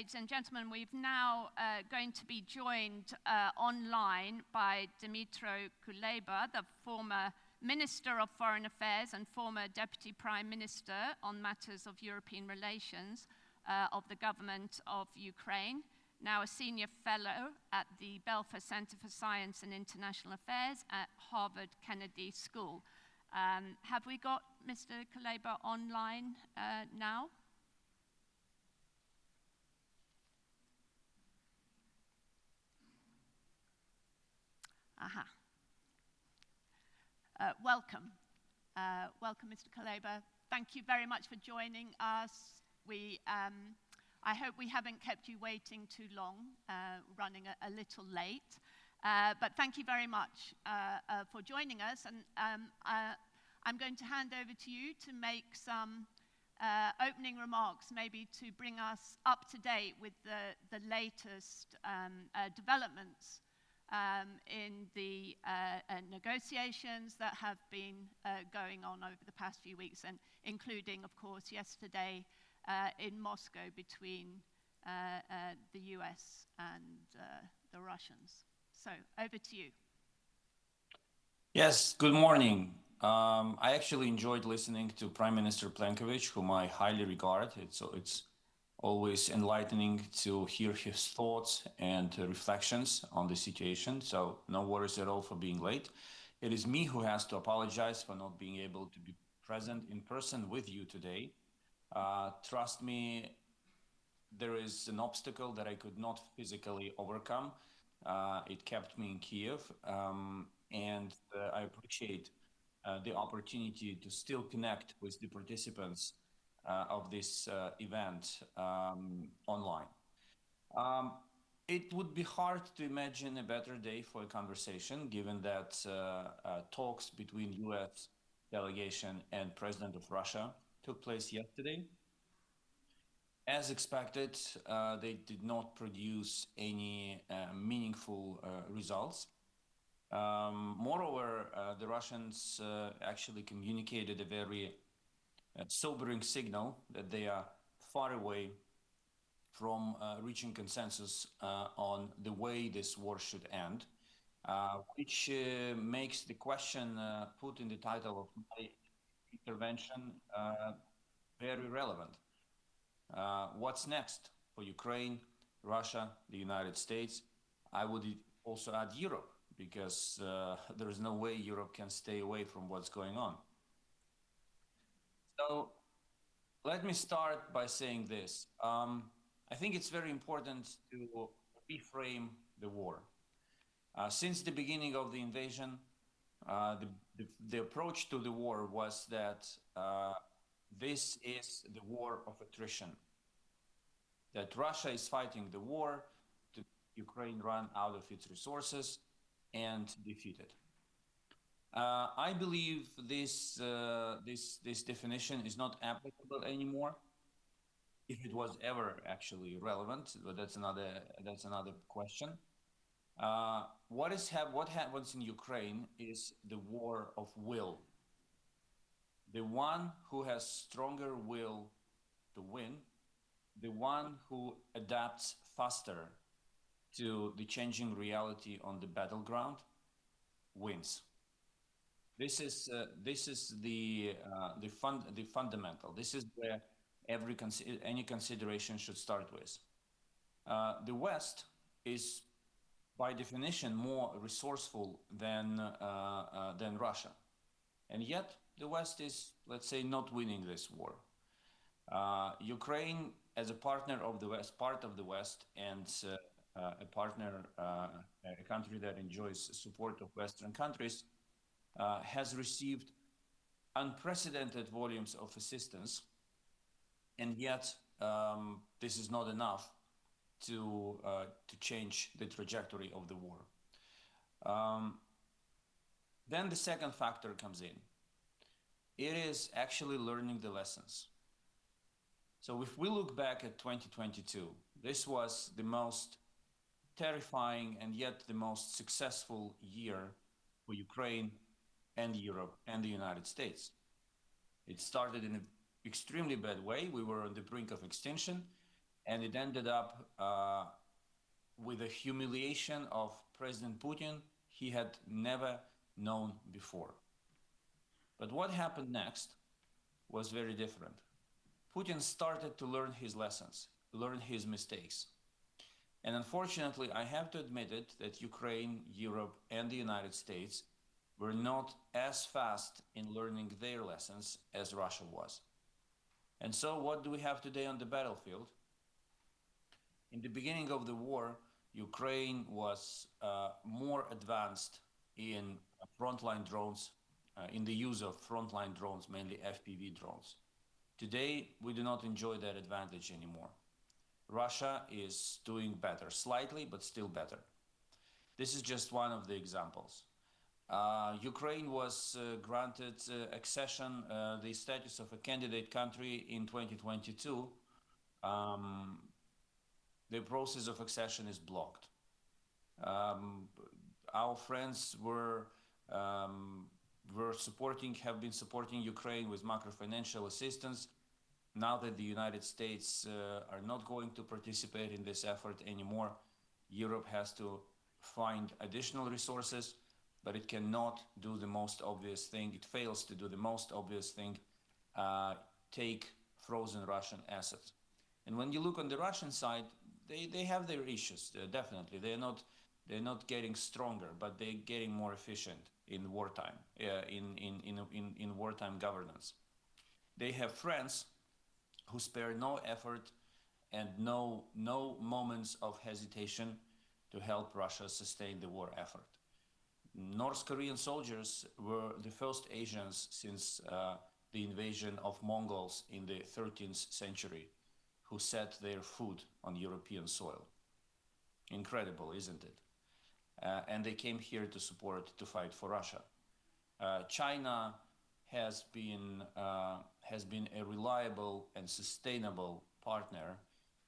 ladies and gentlemen, we've now going to be joined online by Dmytro Kuleba, the former Minister of Foreign Affairs and former Deputy Prime Minister on matters of European relations of the government of Ukraine, now a senior fellow at the Belfer Center for Science and International Affairs at Harvard Kennedy School. Have we got Mr. Kuleba online now? Aha. Welcome. Welcome, Mr. Kuleba. Thank you very much for joining us. I hope we haven't kept you waiting too long, running a little late. But thank you very much for joining us. And I'm going to hand over to you to make some opening remarks, maybe to bring us up to date with the latest developments in the negotiations that have been going on over the past few weeks, and including, of course, yesterday in Moscow between the US and the Russians. So, over to you. Yes, good morning. I actually enjoyed listening to Prime Minister Plenković, whom I highly regard. It's always enlightening to hear his thoughts and reflections on the situation. So no worries at all for being late. It is me who has to apologize for not being able to be present in person with you today. Trust me, there is an obstacle that I could not physically overcome. It kept me in Kiev, and I appreciate the opportunity to still connect with the participants of this event online. It would be hard to imagine a better day for a conversation, given that talks between US delegation and President of Russia took place yesterday. As expected, they did not produce any meaningful results. Moreover, the Russians actually communicated a very sobering signal that they are far away from reaching consensus on the way this war should end, which makes the question put in the title of my intervention very relevant. What's next for Ukraine, Russia, the United States? I would also add Europe, because there is no way Europe can stay away from what's going on. So let me start by saying this. I think it's very important to reframe the war. Since the beginning of the invasion, the approach to the war was that this is the war of attrition, that Russia is fighting the war to Ukraine run out of its resources and defeat it. I believe this definition is not applicable anymore, if it was ever actually relevant, but that's another question. What happens in Ukraine is the war of will. The one who has stronger will to win, the one who adapts faster to the changing reality on the battleground, wins. This is the fundamental. This is where any consideration should start with. The West is, by definition, more resourceful than Russia, and yet the West is, let's say, not winning this war. Ukraine, as a partner of the West, part of the West, and a partner, a country that enjoys support of Western countries, has received unprecedented volumes of assistance, and yet this is not enough to change the trajectory of the war. Then the second factor comes in. It is actually learning the lessons. So if we look back at 2022, this was the most terrifying and yet the most successful year for Ukraine and Europe and the United States. It started in an extremely bad way. We were on the brink of extinction, and it ended up with a humiliation of President Putin he had never known before. But what happened next was very different. Putin started to learn his lessons, learn his mistakes. And unfortunately, I have to admit it, that Ukraine, Europe, and the United States were not as fast in learning their lessons as Russia was. And so what do we have today on the battlefield? In the beginning of the war, Ukraine was more advanced in frontline drones, in the use of frontline drones, mainly FPV drones. Today, we do not enjoy that advantage anymore. Russia is doing better, slightly, but still better. This is just one of the examples. Ukraine was granted accession, the status of a candidate country in 2022. The process of accession is blocked. Our friends have been supporting Ukraine with macro-financial assistance. Now that the United States are not going to participate in this effort anymore, Europe has to find additional resources, but it cannot do the most obvious thing. It fails to do the most obvious thing, take frozen Russian assets. And when you look on the Russian side, they have their issues, definitely. They're not getting stronger, but they're getting more efficient in wartime, in wartime governance. They have friends who spare no effort and no moments of hesitation to help Russia sustain the war effort. North Korean soldiers were the first Asians since the invasion of Mongols in the 13th century who set their foot on European soil. Incredible, isn't it? And they came here to fight for Russia. China has been a reliable and sustainable partner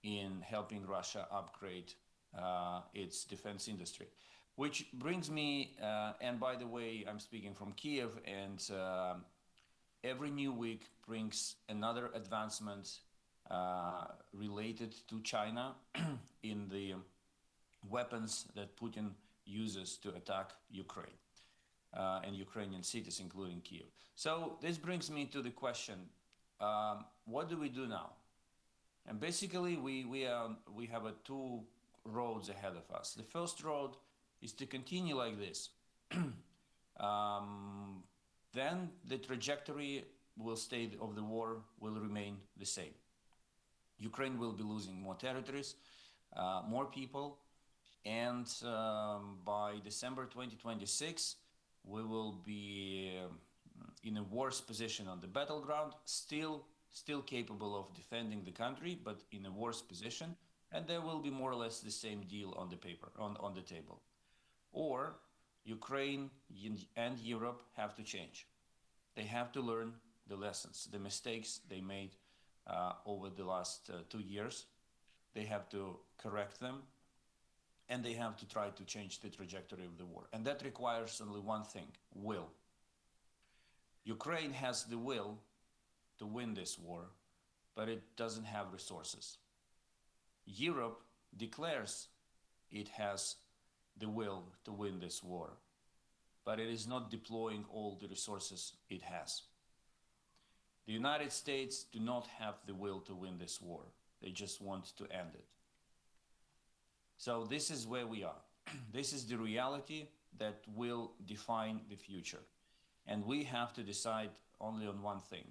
in helping Russia upgrade its defense industry. Which brings me, and by the way, I'm speaking from Kiev, and every new week brings another advancement related to China in the weapons that Putin uses to attack Ukraine and Ukrainian cities, including Kiev. So this brings me to the question, what do we do now? And basically, we have two roads ahead of us. The first road is to continue like this. Then the trajectory of the war will remain the same. Ukraine will be losing more territories, more people, and by December 2026, we will be in a worse position on the battleground, still capable of defending the country, but in a worse position, and there will be more or less the same deal on the paper, on the table. Or Ukraine and Europe have to change. They have to learn the lessons, the mistakes they made over the last 2 years. They have to correct them, and they have to try to change the trajectory of the war. And that requires only one thing: will. Ukraine has the will to win this war, but it doesn't have resources. Europe declares it has the will to win this war, but it is not deploying all the resources it has. The United States do not have the will to win this war. They just want to end it. So this is where we are. This is the reality that will define the future. And we have to decide only on one thing.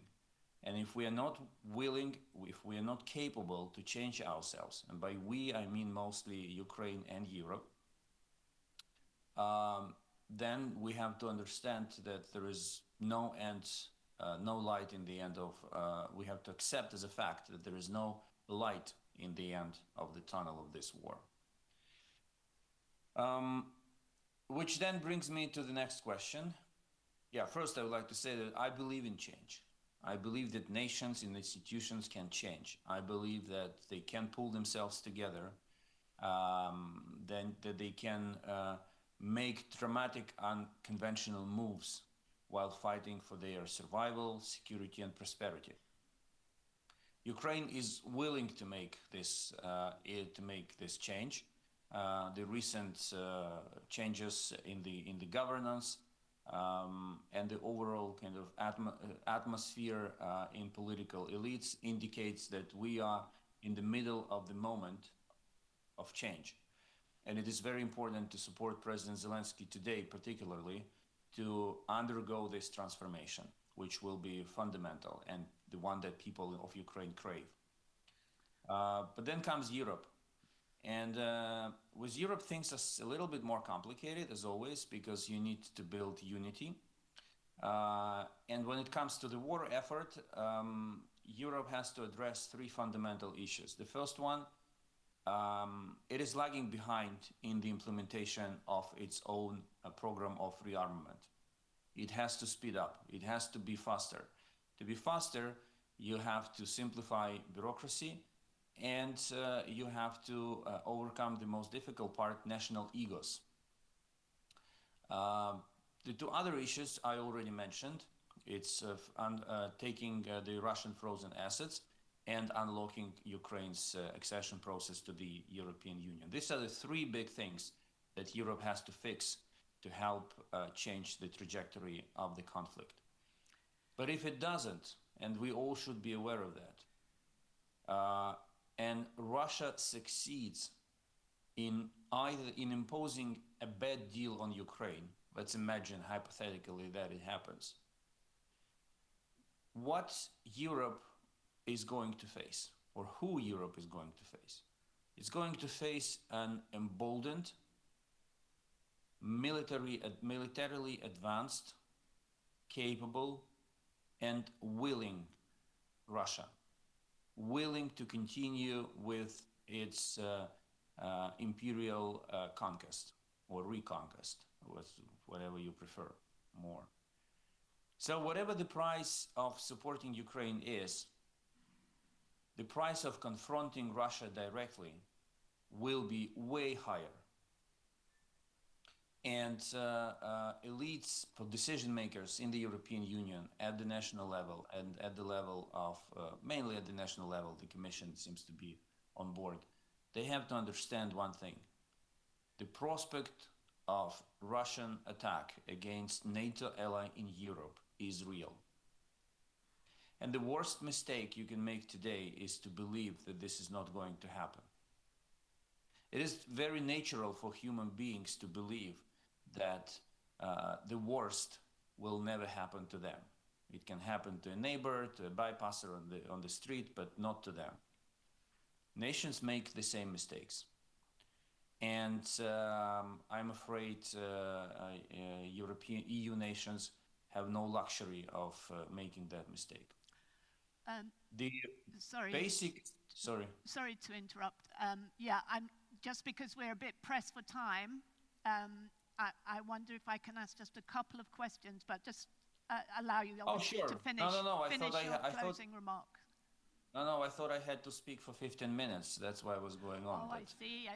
And if we are not willing, if we are not capable to change ourselves, and by we I mean mostly Ukraine and Europe, then we have to understand that there is no end, no light in the end of, we have to accept as a fact that there is no light in the end of the tunnel of this war. Which then brings me to the next question. Yeah, first I would like to say that I believe in change. I believe that nations and institutions can change. I believe that they can pull themselves together, then that they can make dramatic, unconventional moves while fighting for their survival, security, and prosperity. Ukraine is willing to make this change. The recent changes in the governance and the overall kind of atmosphere in political elites indicates that we are in the middle of the moment of change. And it is very important to support President Zelensky today, particularly, to undergo this transformation, which will be fundamental and the one that people of Ukraine crave. But then comes Europe. And with Europe, things are a little bit more complicated, as always, because you need to build unity. And when it comes to the war effort, Europe has to address three fundamental issues. The first one, it is lagging behind in the implementation of its own program of rearmament. It has to speed up. It has to be faster. To be faster, you have to simplify bureaucracy, and you have to overcome the most difficult part, national egos. The two other issues I already mentioned. It's taking the Russian frozen assets and unlocking Ukraine's accession process to the European Union. These are the three big things that Europe has to fix to help change the trajectory of the conflict. But if it doesn't, and we all should be aware of that, and Russia succeeds in imposing a bad deal on Ukraine, let's imagine hypothetically that it happens, what Europe is going to face, or who Europe is going to face? It's going to face an emboldened, militarily advanced, capable, and willing Russia, willing to continue with its imperial conquest or reconquest, whatever you prefer more. So whatever the price of supporting Ukraine is, the price of confronting Russia directly will be way higher. And elites, decision makers in the European Union at the national level and at the level of, mainly at the national level, the Commission seems to be on board. They have to understand one thing. The prospect of Russian attack against NATO ally in Europe is real. And the worst mistake you can make today is to believe that this is not going to happen. It is very natural for human beings to believe that the worst will never happen to them. It can happen to a neighbor, to a bypasser on the street, but not to them. Nations make the same mistakes. And I'm afraid EU nations have no luxury of making that mistake. Sorry to interrupt. Just because we're a bit pressed for time, I wonder if I can ask just a couple of questions, but just allow you to finish, your closing remark. No, I thought I had to speak for 15 minutes. That's why I was going on. Oh, I see.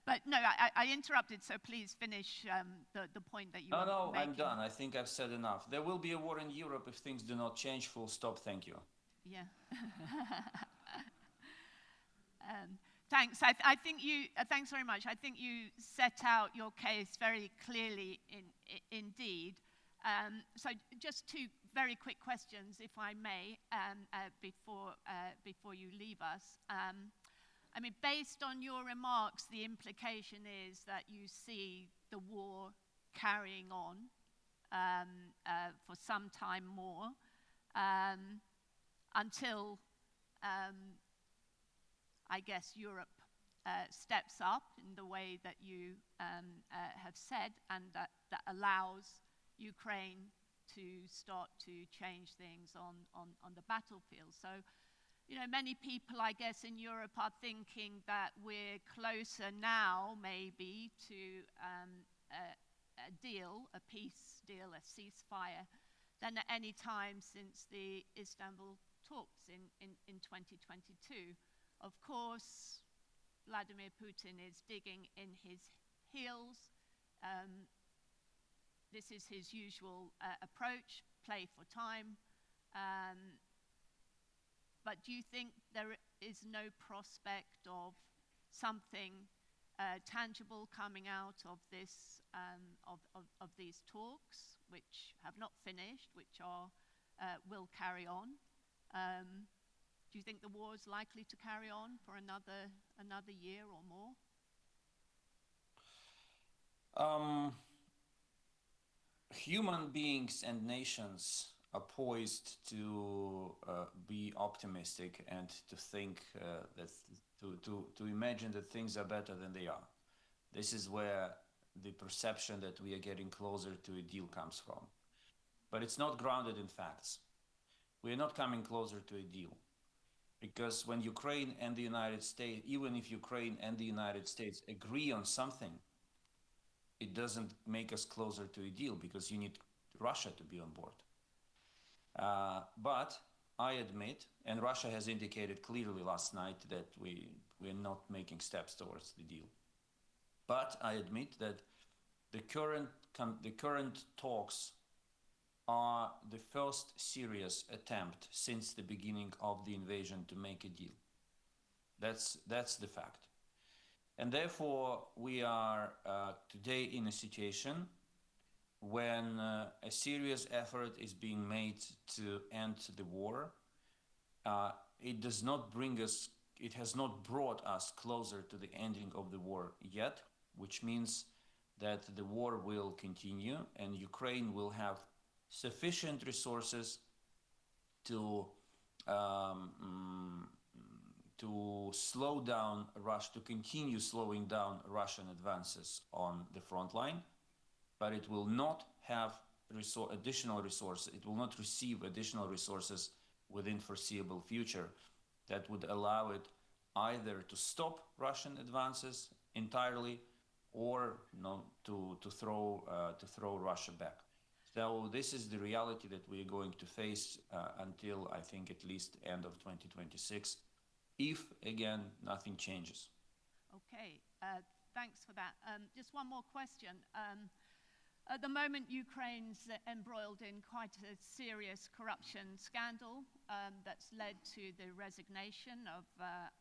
But no, I interrupted, so please finish the point that you were making. No, I'm done. I think I've said enough. There will be a war in Europe if things do not change. Full stop. Thank you. Yeah. Thanks. I think thanks very much. I think you set out your case very clearly indeed. So just two very quick questions, if I may, before you leave us. I mean, based on your remarks, the implication is that you see the war carrying on for some time more until, I guess, Europe steps up in the way that you have said, and that allows Ukraine to start to change things on the battlefield. So, you know, many people, I guess, in Europe are thinking that we're closer now, maybe, to a deal, a peace deal, a ceasefire, than at any time since the Istanbul talks in 2022. Of course, Vladimir Putin is digging in his heels. This is his usual approach, play for time. but do you think there is no prospect of something tangible coming out of this of these talks, which have not finished, which are will carry on? Do you think the war is likely to carry on for another year or more? Human beings and nations are poised to be optimistic and to think that to imagine that things are better than they are. This is where the perception that we are getting closer to a deal comes from. But it's not grounded in facts. We are not coming closer to a deal. Because when Ukraine and the United States, even if Ukraine and the United States agree on something, it doesn't make us closer to a deal because you need Russia to be on board. But I admit, and Russia has indicated clearly last night that we're not making steps towards the deal. But I admit that the current talks are the first serious attempt since the beginning of the invasion to make a deal. That's the fact. And therefore, we are today in a situation when a serious effort is being made to end the war. It has not brought us closer to the ending of the war yet, which means that the war will continue and Ukraine will have sufficient resources to slow down to continue slowing down Russian advances on the front line, but it will not have additional resources. It will not receive additional resources within foreseeable future that would allow it either to stop Russian advances entirely or to throw Russia back. So this is the reality that we are going to face until I think at least end of 2026. If, again, nothing changes. Okay, thanks for that. Just one more question. At the moment, Ukraine's embroiled in quite a serious corruption scandal that's led to the resignation of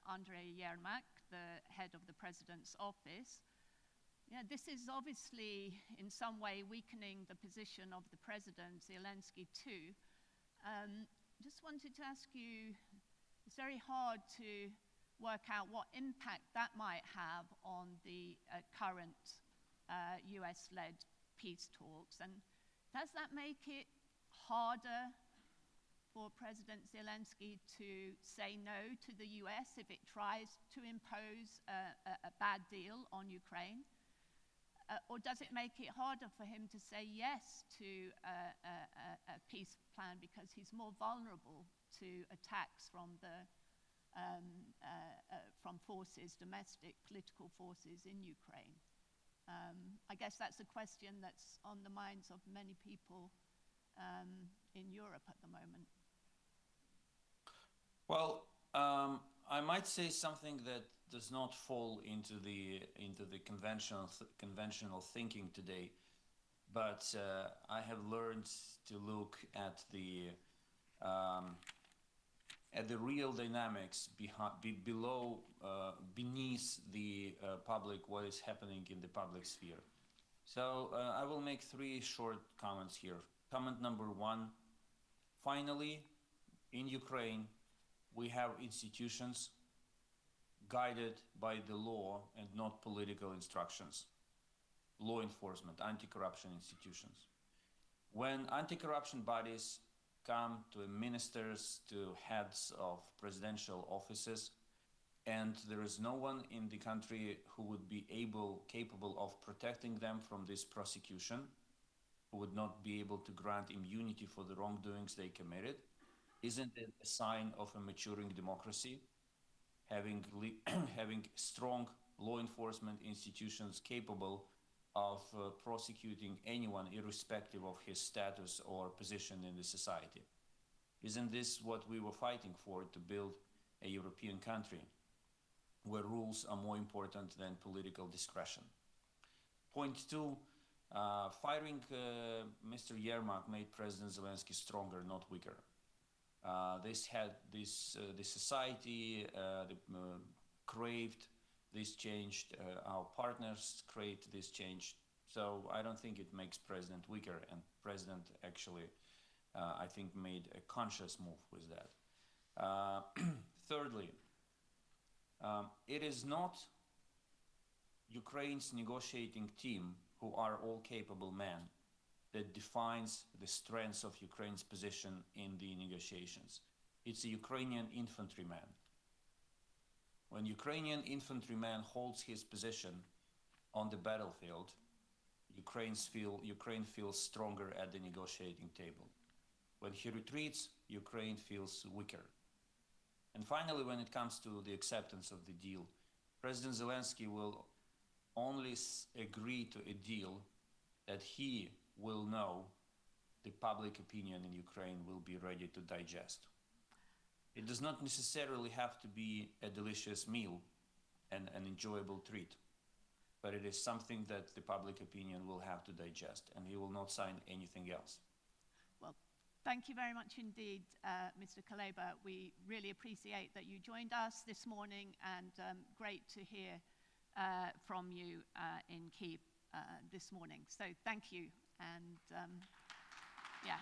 Andrei Yermak, the head of the president's office. Yeah, this is obviously in some way weakening the position of the president, Zelensky, too. Just wanted to ask you, it's very hard to work out what impact that might have on the current US-led peace talks. And does that make it harder for President Zelensky to say no to the US if it tries to impose a bad deal on Ukraine? Or does it make it harder for him to say yes to a peace plan because he's more vulnerable to attacks from forces, domestic political forces in Ukraine? I guess that's a question that's on the minds of many people in Europe at the moment. Well, I might say something that does not fall into the conventional thinking today, but I have learned to look at the real dynamics beneath the public, what is happening in the public sphere. So I will make three short comments here. Comment number one: finally, in Ukraine, we have institutions guided by the law and not political instructions. Law enforcement, anti-corruption institutions. When anti-corruption bodies come to ministers, to heads of presidential offices, and there is no one in the country who would be capable of protecting them from this prosecution, who would not be able to grant immunity for the wrongdoings they committed, isn't it a sign of a maturing democracy? Having strong law enforcement institutions capable of prosecuting anyone irrespective of his status or position in the society. Isn't this what we were fighting for, to build a European country where rules are more important than political discretion? Point two, firing Mr. Yermak made President Zelensky stronger, not weaker. The society craved this change. Our partners craved this change. So I don't think it makes President weaker, and President actually, I think, made a conscious move with that. Thirdly, it is not Ukraine's negotiating team, who are all capable men, that defines the strength of Ukraine's position in the negotiations. It's a Ukrainian infantryman. When Ukrainian infantryman holds his position on the battlefield, Ukraine feels stronger at the negotiating table. When he retreats, Ukraine feels weaker. And finally, when it comes to the acceptance of the deal, President Zelensky will only agree to a deal that he will know the public opinion in Ukraine will be ready to digest. It does not necessarily have to be a delicious meal and an enjoyable treat, but it is something that the public opinion will have to digest, and he will not sign anything else. Well, thank you very much indeed, Mr. Kuleba. We really appreciate that you joined us this morning, and great to hear from you in Kyiv this morning. So thank you, and yeah.